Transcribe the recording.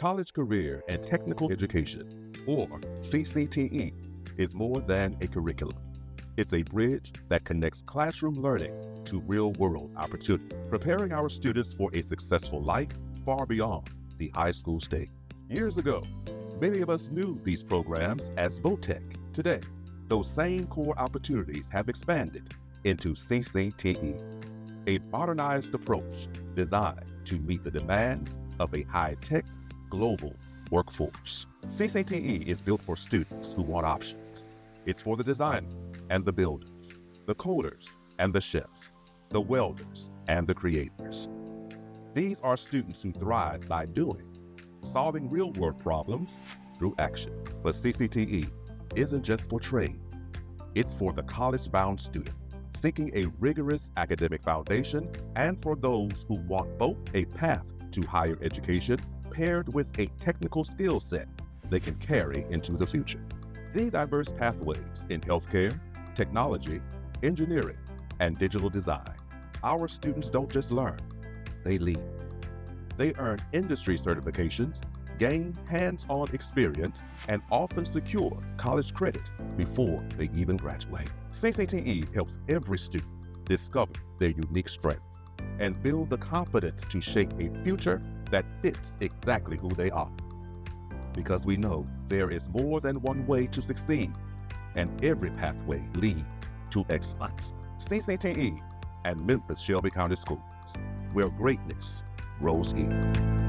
College Career and Technical Education, or CCTE, is more than a curriculum. It's a bridge that connects classroom learning to real-world opportunity, preparing our students for a successful life far beyond the high school stage. Years ago, many of us knew these programs as VOTech. Today, those same core opportunities have expanded into CCTE, a modernized approach designed to meet the demands of a high-tech global workforce. CCTE is built for students who want options. It's for the designers and the builders, the coders and the chefs, the welders and the creators. These are students who thrive by doing, solving real-world problems through action. But CCTE isn't just for trades. It's for the college-bound student seeking a rigorous academic foundation, and for those who want both a path to higher education paired with a technical skill set they can carry into the future. The diverse pathways in healthcare, technology, engineering, and digital design. Our students don't just learn, they lead. They earn industry certifications, gain hands-on experience, and often secure college credit before they even graduate. CCTE helps every student discover their unique strengths and build the confidence to shape a future that fits exactly who they are. Because we know there is more than one way to succeed, and every pathway leads to excellence. CCTE and Memphis-Shelby County Schools, where greatness grows here.